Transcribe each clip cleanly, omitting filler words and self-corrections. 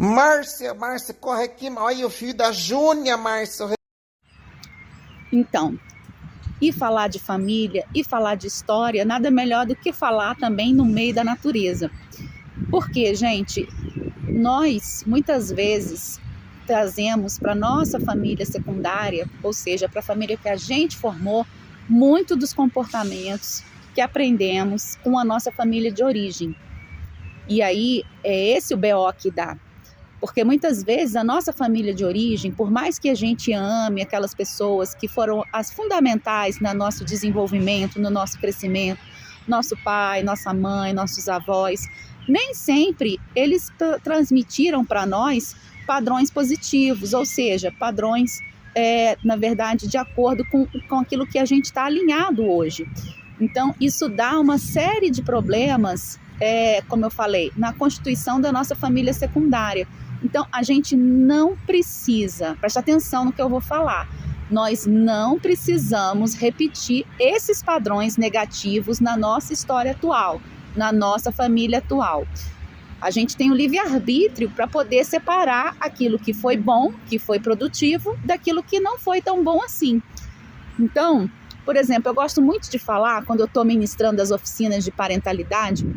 Márcia, corre aqui. Olha o filho da Júnia, Márcia. Então, e falar de família, e falar de história, nada melhor do que falar também no meio da natureza. Porque, gente, nós muitas vezes trazemos para nossa família secundária, ou seja, para a família que a gente formou, muito dos comportamentos que aprendemos com a nossa família de origem. E aí é esse o BO que dá. Porque muitas vezes a nossa família de origem, por mais que a gente ame aquelas pessoas que foram as fundamentais no nosso desenvolvimento, no nosso crescimento, nosso pai, nossa mãe, nossos avós, nem sempre eles transmitiram para nós padrões positivos, ou seja, padrões, na verdade, de acordo com aquilo que a gente está alinhado hoje. Então, isso dá uma série de problemas, como eu falei, na constituição da nossa família secundária. Então, a gente não precisa, preste atenção no que eu vou falar, nós não precisamos repetir esses padrões negativos na nossa história atual, na nossa família atual. A gente tem o livre-arbítrio para poder separar aquilo que foi bom, que foi produtivo, daquilo que não foi tão bom assim. Então, por exemplo, eu gosto muito de falar, quando eu estou ministrando as oficinas de parentalidade,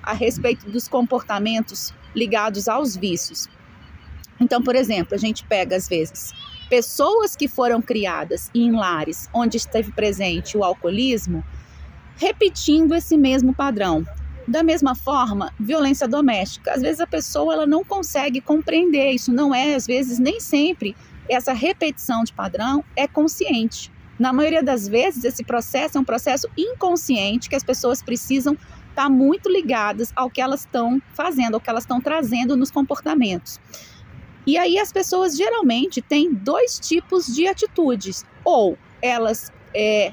a respeito dos comportamentos ligados aos vícios. Então, por exemplo, a gente pega, às vezes, pessoas que foram criadas em lares onde esteve presente o alcoolismo, repetindo esse mesmo padrão. Da mesma forma, violência doméstica. Às vezes a pessoa ela não consegue compreender, isso não é, às vezes, nem sempre, essa repetição de padrão é consciente. Na maioria das vezes, esse processo é um processo inconsciente que as pessoas precisam estar muito ligadas ao que elas estão fazendo, ao que elas estão trazendo nos comportamentos. E aí as pessoas geralmente têm dois tipos de atitudes. Ou elas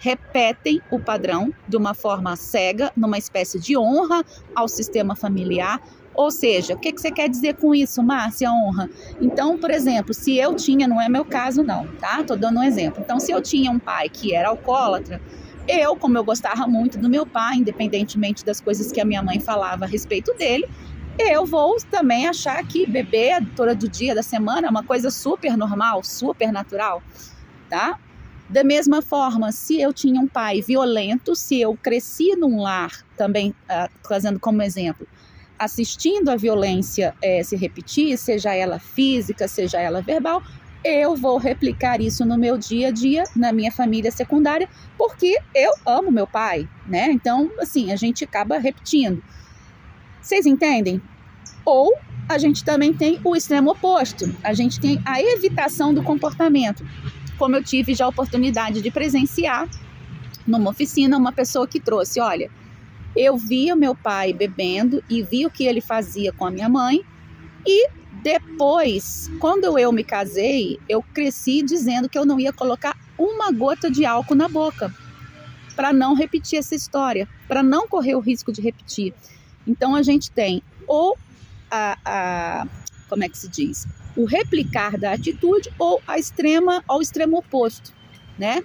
repetem o padrão de uma forma cega, numa espécie de honra ao sistema familiar. Ou seja, o que você quer dizer com isso, Márcia, honra? Então, por exemplo, se eu tinha, não é meu caso não, tá? Estou dando um exemplo. Então, se eu tinha um pai que era alcoólatra, como eu gostava muito do meu pai, independentemente das coisas que a minha mãe falava a respeito dele, eu vou também achar que beber todo dia da semana é uma coisa super normal, super natural, tá? Da mesma forma, se eu tinha um pai violento, se eu cresci num lar, também trazendo como exemplo, assistindo a violência se repetir, seja ela física, seja ela verbal, eu vou replicar isso no meu dia a dia, na minha família secundária, porque eu amo meu pai, né? Então, assim, a gente acaba repetindo. Vocês entendem? Ou a gente também tem o extremo oposto. A gente tem a evitação do comportamento. Como eu tive já a oportunidade de presenciar numa oficina, uma pessoa que trouxe, olha, eu via meu pai bebendo e vi o que ele fazia com a minha mãe e depois, quando eu me casei, eu cresci dizendo que eu não ia colocar uma gota de álcool na boca para não repetir essa história, para não correr o risco de repetir. Então, a gente tem ou como é que se diz? O replicar da atitude ou ao extremo oposto, né?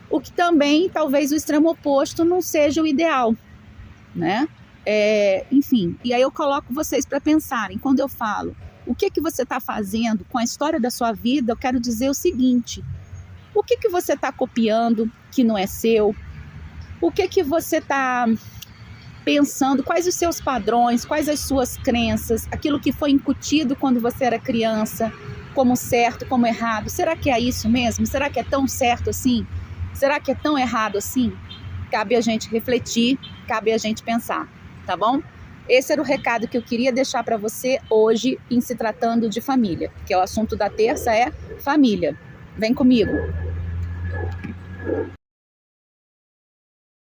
O que também, talvez o extremo oposto não seja o ideal, né? Enfim, e aí eu coloco vocês para pensarem, quando eu falo o que você está fazendo com a história da sua vida, eu quero dizer o seguinte, o que você está copiando que não é seu? O que você está pensando, quais os seus padrões, quais as suas crenças, aquilo que foi incutido quando você era criança, como certo, como errado. Será que é isso mesmo? Será que é tão certo assim? Será que é tão errado assim? Cabe a gente refletir, cabe a gente pensar, tá bom? Esse era o recado que eu queria deixar para você hoje em se tratando de família, que o assunto da terça é família. Vem comigo!